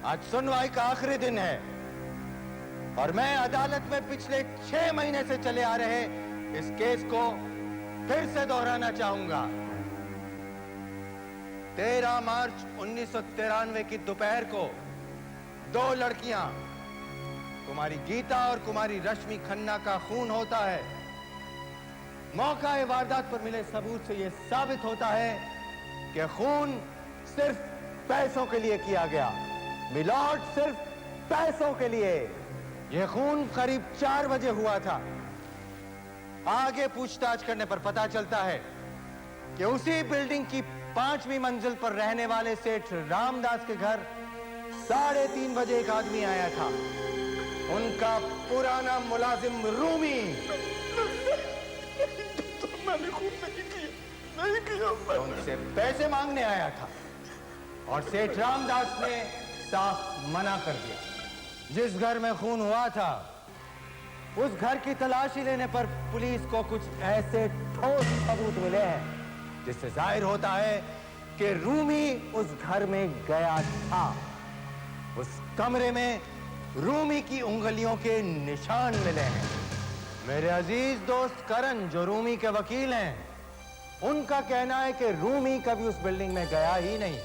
आज सुनवाई का आखिरी दिन है और मैं अदालत में पिछले 6 महीने से चले आ रहे इस केस को फिर से दोहराना चाहूंगा। 13 मार्च 1993 की दोपहर को 2 लड़कियां, कुमारी गीता और कुमारी रश्मि खन्ना का खून होता है। मौका वारदात पर मिले सबूत से यह साबित होता है कि खून सिर्फ पैसों के लिए किया गया। मिलॉर्ड, सिर्फ पैसों के लिए। यह खून करीब 4 बजे हुआ था। आगे पूछताछ करने पर पता चलता है कि उसी बिल्डिंग की 5वीं मंजिल पर रहने वाले सेठ रामदास के घर 3:30 बजे एक आदमी आया था। उनका पुराना मुलाजिम रूमी। मैंने खून नहीं किया। उनसे पैसे मांगने आया था और सेठ रामदास ने साफ मना कर दिया। जिस घर में खून हुआ था उस घर की तलाशी लेने पर पुलिस को कुछ ऐसे ठोस सबूत मिले हैं जिससे जाहिर होता है कि रूमी उस घर में गया था। उस कमरे में रूमी की उंगलियों के निशान मिले हैं। मेरे अजीज दोस्त करण, जो रूमी के वकील हैं, उनका कहना है कि रूमी कभी उस बिल्डिंग में गया ही नहीं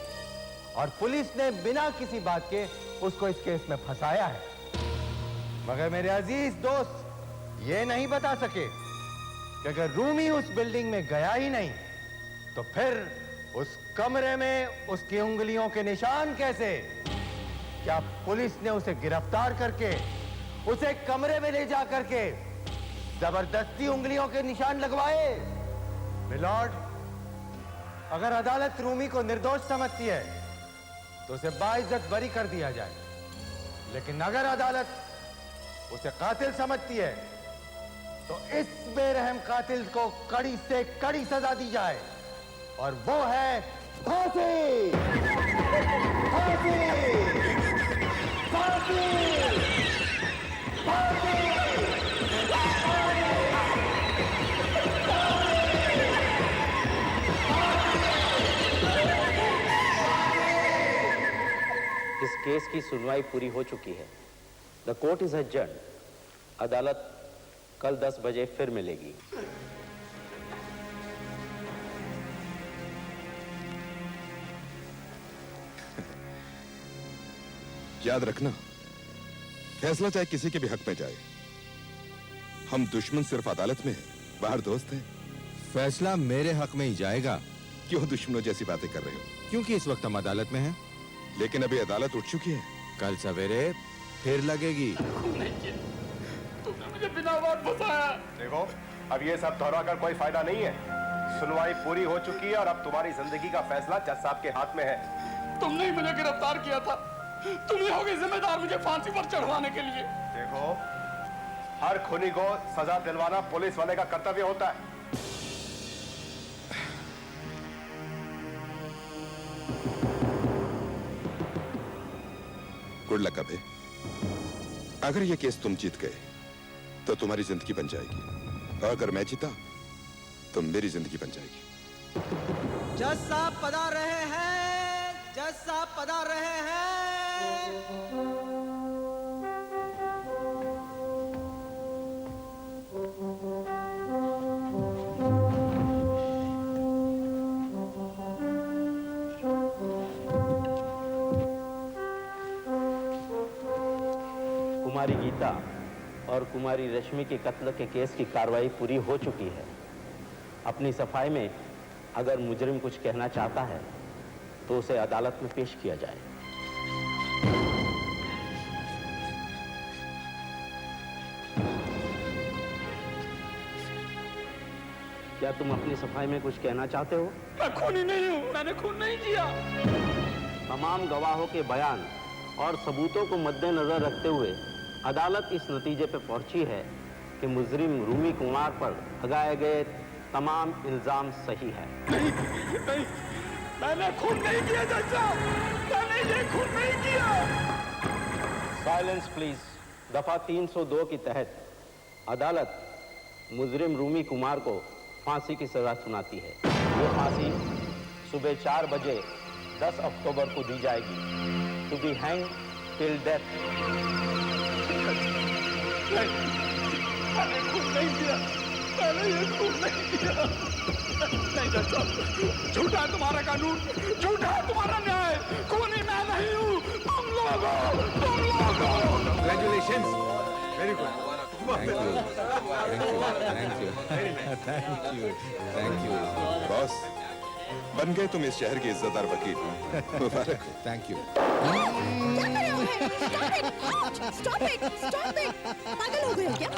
और पुलिस ने बिना किसी बात के उसको इस केस में फंसाया है। मगर मेरे अजीज दोस्त ये नहीं बता सके कि अगर रूमी उस बिल्डिंग में गया ही नहीं तो फिर उस कमरे में उसकी उंगलियों के निशान कैसे? क्या पुलिस ने उसे गिरफ्तार करके उसे कमरे में ले जा करके जबरदस्ती उंगलियों के निशान लगवाए? मिलॉर्ड, अगर अदालत रूमी को निर्दोष समझती है तो उसे बाइज्जत बरी कर दिया जाए, लेकिन अगर अदालत उसे कातिल समझती है तो इस बेरहम कातिल को कड़ी से कड़ी सजा दी जाए और वो है फांसी। फांसी! फांसी! फांसी! इस केस की सुनवाई पूरी हो चुकी है। The court is adjourned. अदालत कल 10 बजे फिर मिलेगी। याद रखना, फैसला चाहे किसी के भी हक में जाए, हम दुश्मन सिर्फ अदालत में हैं, बाहर दोस्त हैं। फैसला मेरे हक में ही जाएगा। क्यों दुश्मनों जैसी बातें कर रहे हो? क्योंकि इस वक्त हम अदालत में हैं। लेकिन अभी अदालत उठ चुकी है। कल सवेरे फिर लगेगी। तुमने मुझे बिना बात बताया। देखो, अब ये सब दोहरा कर कोई फायदा नहीं है। सुनवाई पूरी हो चुकी है और अब तुम्हारी जिंदगी का फैसला जज साहब के हाथ में है। तुमने ही मुझे गिरफ्तार किया था। तुम ही होगे जिम्मेदार मुझे फांसी पर चढ़वाने के लिए। देखो, हर खूनी को सजा दिलवाना पुलिस वाले का कर्तव्य होता है। गुड लक अबे। अगर ये केस तुम जीत गए तो तुम्हारी जिंदगी बन जाएगी और अगर मैं जीता तो मेरी जिंदगी बन जाएगी। जज साहब पधार रहे हैं। जज साहब पधार रहे हैं। कुमारी गीता और कुमारी रश्मि के कत्ल के केस की कार्रवाई पूरी हो चुकी है। अपनी सफाई में अगर मुजरिम कुछ कहना चाहता है तो उसे अदालत में पेश किया जाए। क्या तुम अपनी सफाई में कुछ कहना चाहते हो? मैं खूनी नहीं हूँ। मैंने खून नहीं किया। तमाम गवाहों के बयान और सबूतों को मद्देनजर रखते हुए अदालत इस नतीजे पर पहुंची है कि मुजरिम रूमी कुमार पर लगाए गए तमाम इल्जाम सही है। नहीं, नहीं, मैंने खून नहीं किया जज साहब। मैंने ये खून नहीं किया। Silence please. दफा 302 के तहत अदालत मुजरिम रूमी कुमार को फांसी की सजा सुनाती है। वो फांसी सुबह 4 बजे 10 अक्टूबर को दी जाएगी। To be hang till death. मैंने खून नहीं किया, मैंने ये खून नहीं किया। नहीं जज साहब, झूठा है तुम्हारा कानून, झूठा है तुम्हारा न्याय, खूनी मैं नहीं हूँ, तुम लोग हो। Congratulations. Very good. Thank you. Thank you. Boss, बन गए तुम इस शहर के इज्जतदार वकील। मुबारक हो। Thank you. Stop it! पागल हो गए हो क्या?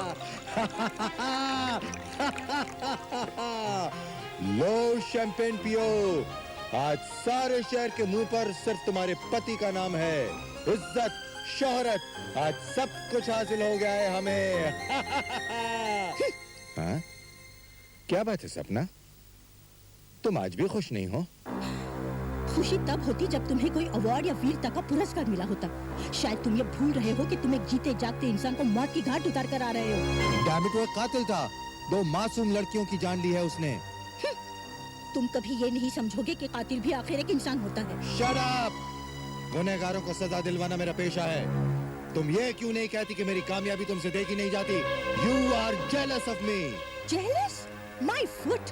लो शैंपेन पियो। आज सारे शहर के मुंह पर सिर्फ तुम्हारे पति का नाम है। इज्जत, शोहरत, आज सब कुछ हासिल हो गया है हमें। हाँ? क्या बात है सपना? तुम आज भी खुश नहीं हो? खुशी तब होती जब तुम्हें कोई अवार्ड या वीरता का पुरस्कार मिला होता। शायद तुम ये भूल रहे हो कि तुम एक जीते जागते इंसान को मौत की घाट उतार कर आ रहे हो। डैम इट, वो कातिल था। 2 मासूम लड़कियों की जान ली है उसने। तुम कभी ये नहीं समझोगे कि कातिल भी आखिर एक इंसान होता है। Shut up! गुनहगारों को सजा दिलवाना मेरा पेशा है। तुम ये क्यों नहीं कहती कि मेरी कामयाबी तुमसे देखी नहीं जाती? You are jealous of me. Jealous? My foot?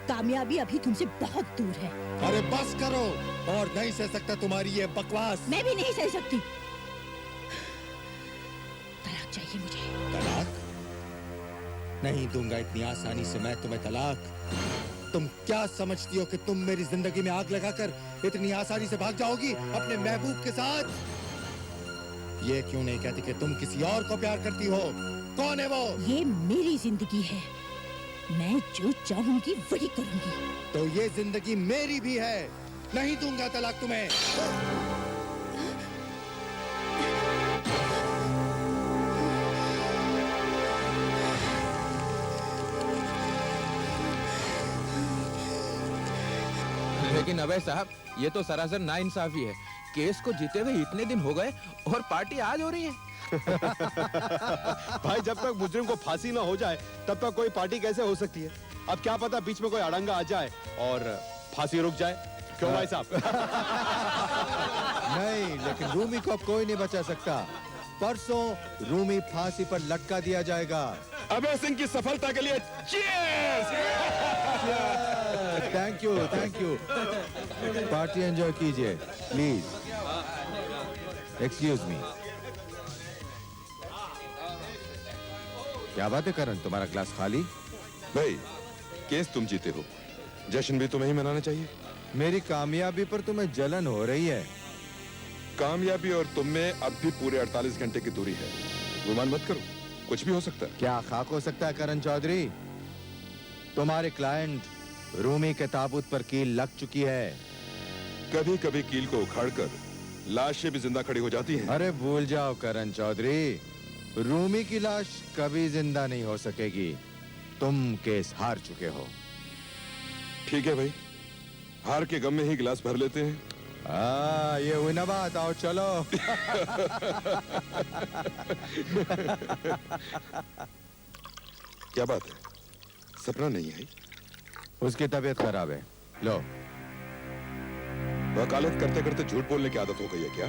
कामयाबी अभी तुमसे बहुत दूर है। अरे बस करो, और नहीं सह सकता तुम्हारी ये बकवास। मैं भी नहीं सह सकती। तलाक चाहिए मुझे। तलाक? नहीं दूंगा इतनी आसानी से मैं तुम्हें तलाक। तुम क्या समझती हो कि तुम मेरी जिंदगी में आग लगाकर इतनी आसानी से भाग जाओगी अपने महबूब के साथ? ये क्यों नहीं कहती कि तुम किसी और को प्यार करती हो? कौन है वो? ये मेरी जिंदगी है, मैं जो चाहूंगी वही करूंगी। तो ये जिंदगी मेरी भी है। नहीं दूंगा तलाक तुम्हें। लेकिन अभय साहब, ये तो सरासर नाइंसाफी है। केस को जीते हुए इतने दिन हो गए और पार्टी आज हो रही है। भाई, जब तक मुजरिम को फांसी ना हो जाए तब तक कोई पार्टी कैसे हो सकती है? अब क्या पता बीच में कोई अड़ंगा आ जाए और फांसी रुक जाए। क्यों भाई साहब? नहीं, लेकिन रूमी को अब कोई नहीं बचा सकता। परसों रूमी फांसी पर लटका दिया जाएगा। अभय सिंह की सफलता के लिए cheers! Thank you, thank you. Party enjoy कीजिए प्लीज। Excuse me. क्या बात है करण, तुम्हारा ग्लास खाली? भाई, केस तुम जीते हो, जश्न भी तुम्हें ही मनाना चाहिए। मेरी कामयाबी पर तुम्हें जलन हो रही है। कामयाबी और तुम में अब भी पूरे 48 घंटे की दूरी है। गुमान मत करो, कुछ भी हो सकता है। क्या खाक हो सकता है करण चौधरी? तुम्हारे क्लाइंट रूमी के ताबूत पर कील लग चुकी है। कभी कभी कील को उखाड़कर लाशें भी जिंदा खड़ी हो जाती हैं। अरे भूल जाओ करण चौधरी, रूमी की लाश कभी जिंदा नहीं हो सकेगी। तुम केस हार चुके हो। ठीक है भाई, हार के गम में ही गिलास भर लेते हैं। ये हुई ना बात, आओ चलो। क्या बात है, सपना नहीं आई? उसकी तबीयत खराब है। लो। वकालत करते करते झूठ बोलने की आदत हो गई है क्या?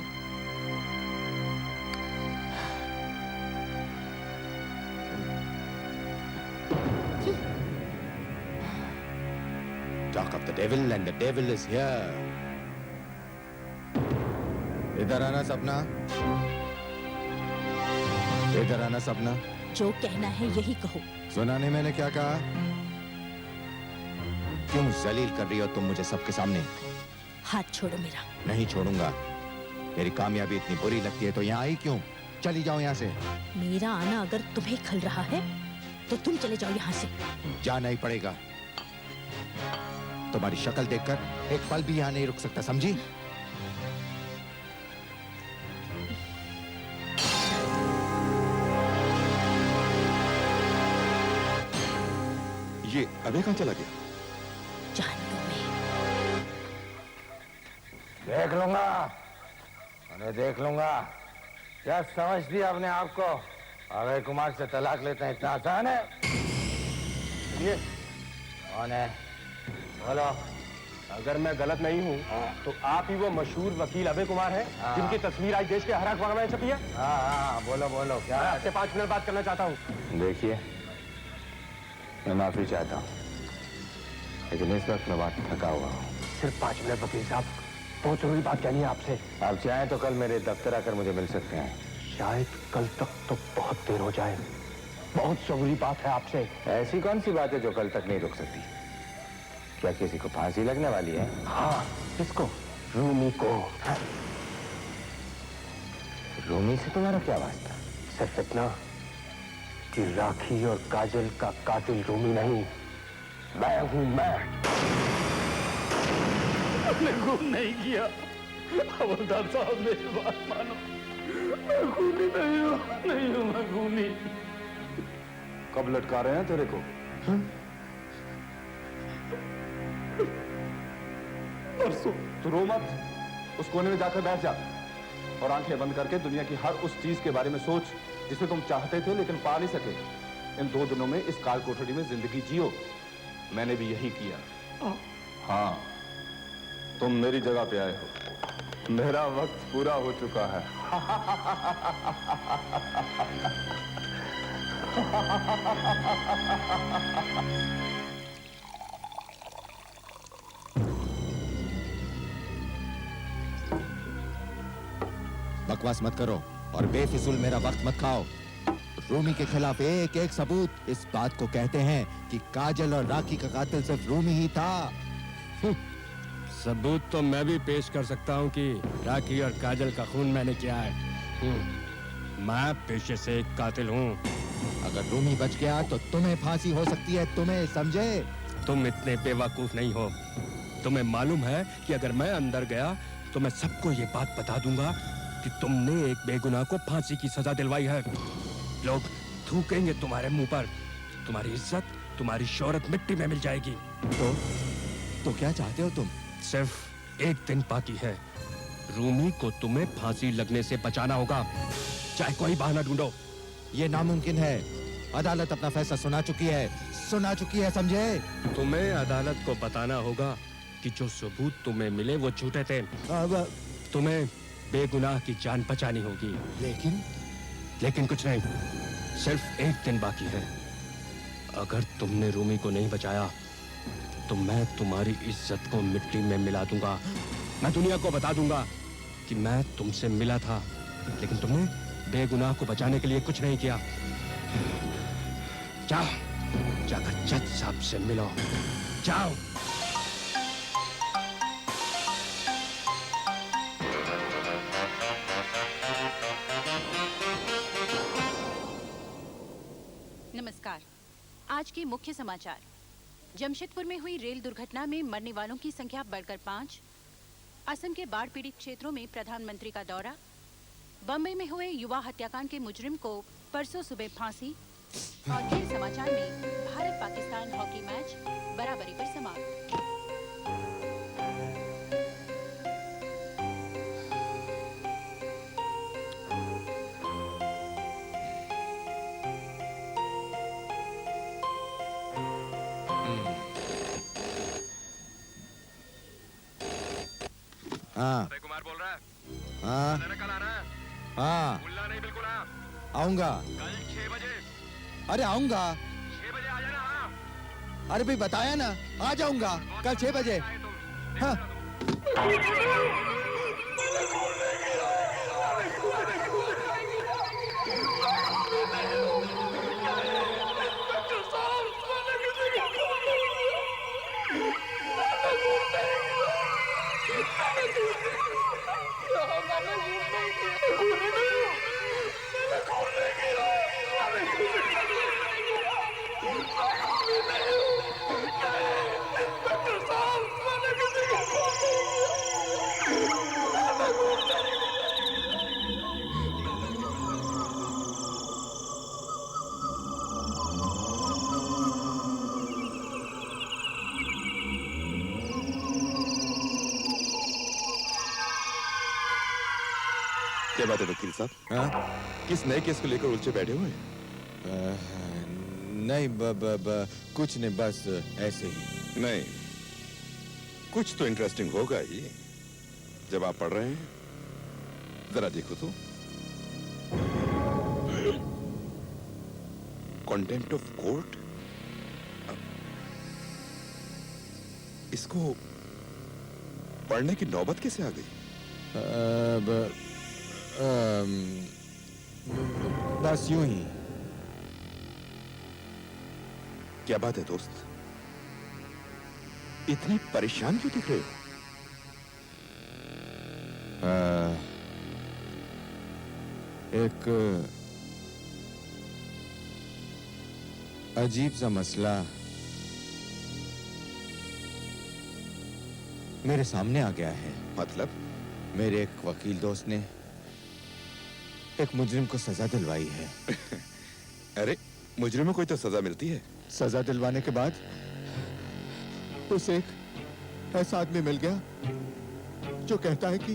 Talk of the devil and the devil is here. इधर आना सपना, इधर आना सपना। जो कहना है यही कहो। सुना नहीं मैंने क्या कहा? क्यों जलील कर रही हो तुम मुझे सबके सामने? हाथ छोड़ो मेरा। नहीं छोड़ूंगा। मेरी कामयाबी इतनी बुरी लगती है तो यहाँ आई क्यों? चली जाओ यहाँ से। मेरा आना अगर तुम्हें खल रहा है तो तुम चले जाओ यहाँ से। जाना ही पड़ेगा। तुम्हारी शक्ल देखकर एक पल भी यहाँ नहीं रुक सकता, समझी? ये अबे कहाँ चला गया? जानू में। देख लूंगा, अरे देख लूंगा। क्या समझती है अपने आप को? अभय कुमार से तलाक लेते हैं इतना आसान है? ये कौन है? बोलो। अगर मैं गलत नहीं हूँ तो आप ही वो मशहूर वकील अभय कुमार हैं जिनकी तस्वीर आज देश के हर अखबार में छपी है। हाँ, बोलो बोलो क्या मैं आपसे 5 मिनट बात करना चाहता हूँ। देखिए, मैं माफी चाहता हूँ, लेकिन इस वक्त मैं बहुत थका हुआ हूँ। सिर्फ 5 मिनट वकील साहब, बहुत जरूरी बात कहनी है आपसे। आप चाहें तो कल मेरे दफ्तर आकर मुझे मिल सकते हैं। शायद कल तक तो बहुत देर हो जाए, बहुत जरूरी बात है आपसे। ऐसी कौन सी बात है जो कल तक नहीं रुक सकती? क्या किसी को फांसी लगने वाली है? हाँ, किसको? रूमी को। रूमी से तुम्हारा क्या वास्ता? सिर्फ इतना कि राखी और काजल का कातिल रूमी नहीं, मैं हूं। मैंने खून नहीं किया। हवलदार साहब, मेरी बात मानो, मैं खूनी नहीं हूं, मैं खूनी। कब लटका रहे हैं तेरे को? परसों। तू रो मत, उस कोने में जाकर बैठ जा और आंखें बंद करके दुनिया की हर उस चीज के बारे में सोच जिसे तुम चाहते थे लेकिन पा नहीं सके। इन 2 दिनों में इस काल कोठरी में जिंदगी जियो। मैंने भी यही किया। हाँ, तुम मेरी जगह पे आए हो। मेरा वक्त पूरा हो चुका है। बकवास मत करो और बेफिजूल मेरा वक्त मत खाओ। रूमी के खिलाफ एक एक सबूत इस बात को कहते हैं कि काजल और राखी का कातिल सिर्फ रूमी ही था। सबूत तो मैं भी पेश कर सकता हूँ कि राखी और काजल का खून मैंने किया है। मैं पेशे से एक कातिल हूँ। अगर रूमी बच गया तो तुम्हें फांसी हो सकती है, तुम्हें समझे? तुम इतने बेवकूफ नहीं हो। तुम्हें मालूम है कि अगर मैं अंदर गया तो मैं सबको ये बात बता दूंगा कि तुमने एक बेगुनाह को फांसी की सजा दिलवाई है। लोग थूकेंगे तुम्हारे मुंह पर, तुम्हारी इज्जत, तुम्हारी शोहरत मिट्टी में मिल जाएगी। तो क्या चाहते हो तुम? सिर्फ एक दिन बाकी है। रूमी को तुम्हें फांसी लगने से बचाना होगा, चाहे कोई बहाना ढूंढो। ये नामुमकिन है। अदालत अपना फैसला सुना चुकी है, समझे? तुम्हें अदालत को बताना होगा कि जो सबूत तुम्हें मिले वो झूठे थे। तुम्हें बेगुनाह की जान बचानी होगी। लेकिन कुछ नहीं, सिर्फ एक दिन बाकी है। अगर तुमने रूमी को नहीं बचाया तो मैं तुम्हारी इज्जत को मिट्टी में मिला दूंगा। मैं दुनिया को बता दूंगा कि मैं तुमसे मिला था, लेकिन तुमने बेगुनाह को बचाने के लिए कुछ नहीं किया। जाकर जज साहब से मिलो, जाओ। नमस्कार। आज के मुख्य समाचार। जमशेदपुर में हुई रेल दुर्घटना में मरने वालों की संख्या बढ़कर 5। असम के बाढ़ पीड़ित क्षेत्रों में प्रधानमंत्री का दौरा। बम्बई में हुए युवा हत्याकांड के मुजरिम को परसों सुबह फांसी। और खेल समाचार में भारत पाकिस्तान हॉकी मैच बराबरी पर समाप्त। हाँ, अभय कुमार बोल रहा है। हाँ, कल आना है। हाँ, भूलना नहीं, बिल्कुल हाँ। आऊंगा। कल 6 बजे। अरे आऊंगा। 6 बजे आ जाना। हाँ। अरे भाई बताया ना, आ जाऊंगा कल 6 बजे। हाँ। क्या बात है वकील साहब? हाँ? किस नए केस को लेकर उलझे बैठे हुए हैं? नहीं, कुछ नहीं, बस ऐसे ही। नहीं, कुछ तो इंटरेस्टिंग होगा ही जब आप पढ़ रहे हैं। जरा देखो तो। कंटेंट ऑफ कोर्ट, इसको पढ़ने की नौबत कैसे आ गई? बस यूं ही। क्या बात है दोस्त, इतनी परेशान क्यों दिख रहे हो? एक अजीब सा मसला मेरे सामने आ गया है। मतलब? मेरे एक वकील दोस्त ने एक मुजरिम को सजा दिलवाई है। अरे मुजरिम को कोई तो सजा मिलती है। सजा दिलवाने के बाद उसे एक ऐसा आदमी मिल गया जो कहता है कि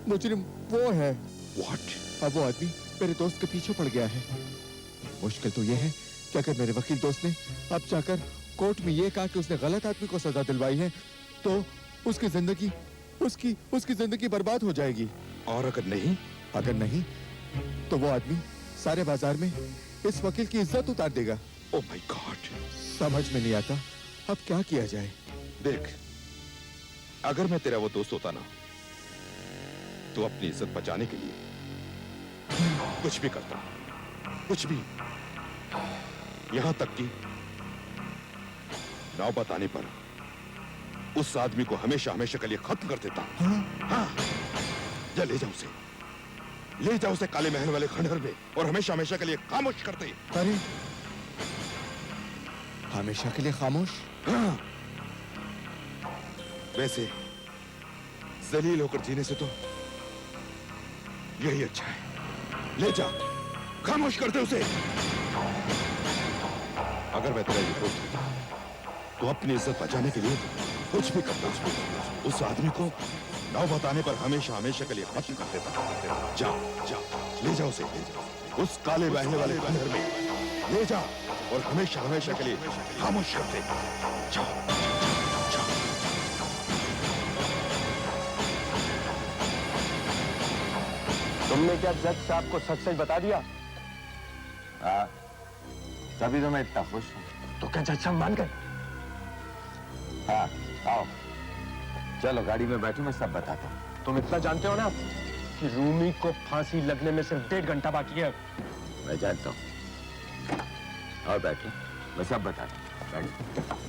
मुजरिम वो है। What? अब वो आदमी मेरे दोस्त के पीछे पड़ गया है। मुश्किल तो ये है कि अगर मेरे वकील दोस्त ने अब जाकर कोर्ट में ये कहा कि उसने गलत आदमी को सजा दिलवाई है तो उसकी जिंदगी उसकी जिंदगी बर्बाद हो जाएगी। और अगर नहीं तो वो आदमी सारे बाजार में इस वकील की इज्जत उतार देगा। ओह माय गॉड, समझ में नहीं आता अब क्या किया जाए। देख, अगर मैं तेरा वो दोस्त होता ना तो अपनी इज्जत बचाने के लिए कुछ भी करता, कुछ भी, यहां तक कि नौबत आने पर उस आदमी को हमेशा हमेशा के लिए खत्म कर देता। हाँ, जा ले जाओ उसे काले महल वाले खंडहर में और हमेशा हमेशा के लिए खामोश कर दे। अरे हमेशा के लिए खामोश? हाँ। वैसे जलील होकर जीने से तो यही अच्छा है। ले जा, खामोश कर दे उसे। अगर मैं तेरा ये दोस्त होता तो अपनी इज्जत बचाने के लिए कुछ भी करता। उस आदमी को नौबत आने पर हमेशा हमेशा के लिए खत्म कर देता। जा, ले जा उसे, उस काले बहने वाले खंडहर में ले जा और हमेशा हमेशा के लिए खामोश कर दे। जा। तुमने क्या जज साहब को सच सच बता दिया? हाँ, तभी तो मैं इतना खुश हूं। तो क्या जज साहब मान गए? हाँ, आओ चलो गाड़ी में बैठो, मैं सब बताता हूँ। तुम इतना जानते हो ना कि रूमी को फांसी लगने में सिर्फ 1.5 घंटा बाकी है। मैं जानता हूँ। और बैठो, मैं सब बताता हूँ। बैठो।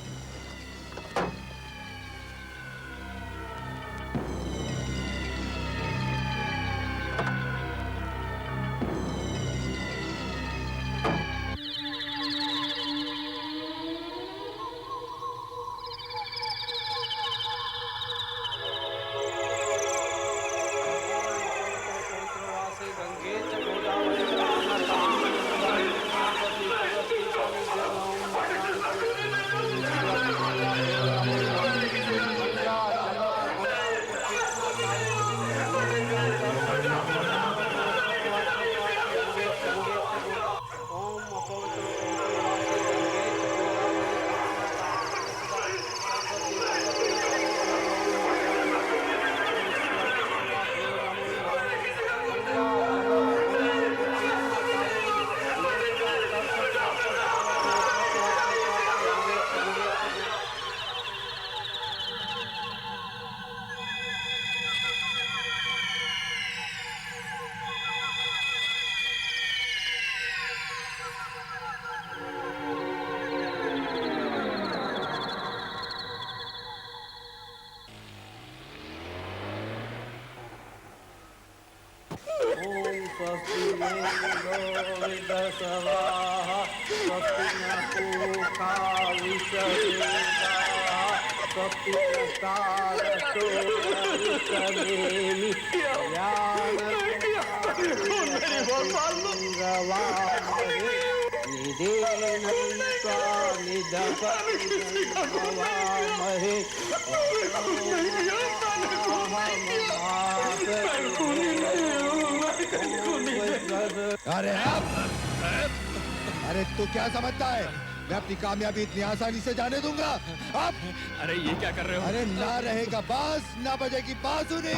अरे तू क्या समझता है? मैं अपनी कामयाबी इतनी आसानी से जाने दूंगा? अब अरे ये क्या कर रहे हो? अरे ना रहेगा बांस, ना बजेगी बांसुरी।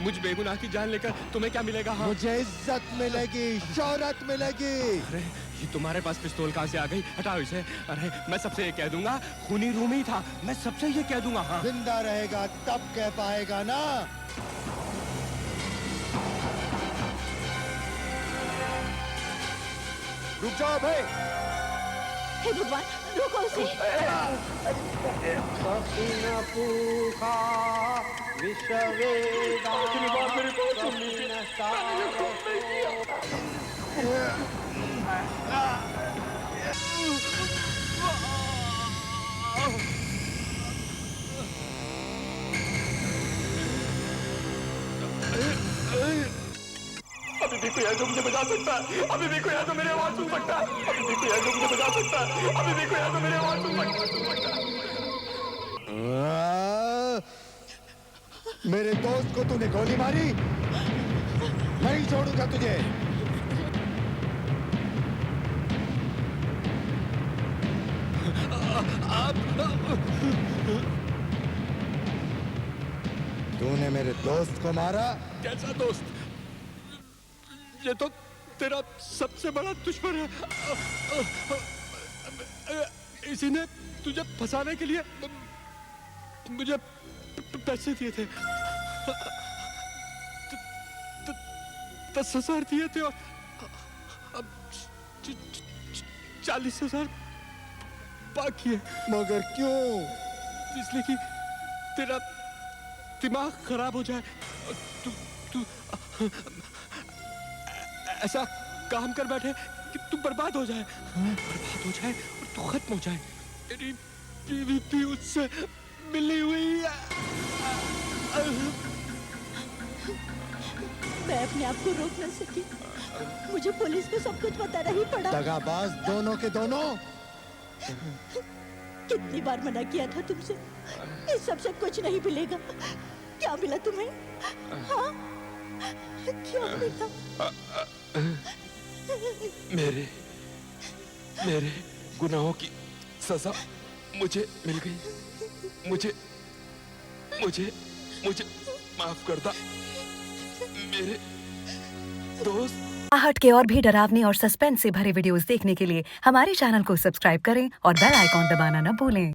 मुझ बेगुनाह की जान लेकर तुम्हें क्या मिलेगा? हाँ? मुझे इज्जत मिलेगी, शोहरत मिलेगी। अरे ये तुम्हारे पास पिस्तौल कहाँ से आ गई? हटाओ इसे। अरे मैं सबसे ये कह दूंगा खूनी रूमी था, मैं सबसे ये कह दूंगा। हाँ जिंदा रहेगा तब कह पाएगा ना। रुक जाओ भाई। हे भगवान, रोको उसे। अभी भी कोई है जो मुझे बचा सकता है। अभी भी कोई है जो मेरी आवाज सुन सकता है। अभी भी कोई है जो मुझे बचा सकता है। अभी भी कोई है जो मेरी आवाज सुन सकता है। मेरे दोस्त को तूने गोली मारी, नहीं छोड़ूंगा तुझे। तूने मेरे दोस्त को मारा। कैसा दोस्त? ये तो तेरा सबसे बड़ा दुश्मन है। इसी ने तुझे फंसाने के लिए मुझे पैसे दिए थे। 10,000 दिए थे और अब 40,000 बाकी है। मगर क्यों? इसलिए कि तेरा दिमाग खराब हो जाए। तू ऐसा काम कर बैठे कि तू बर्बाद हो जाए। बर्बाद हो जाए और तू खत्म हो जाए। तेरी बीवी भी उससे मिली हुई है। मैं अपने आप को रोक न सकी। मुझे पुलिस को सब कुछ बताना ही पड़ा। दगाबाज दोनों के दोनों। कितनी बार मना किया था तुमसे, इस सबसे कुछ नहीं मिलेगा। क्या मिला तुम्हें? हाँ? क्या मिला? मेरे गुनाहों की सजा मुझे मिल गई। मुझे माफ कर दा मेरे दोस्त। आहट के और भी डरावने और सस्पेंस से भरे वीडियोस देखने के लिए हमारे चैनल को सब्सक्राइब करें और बेल आइकॉन दबाना न भूलें।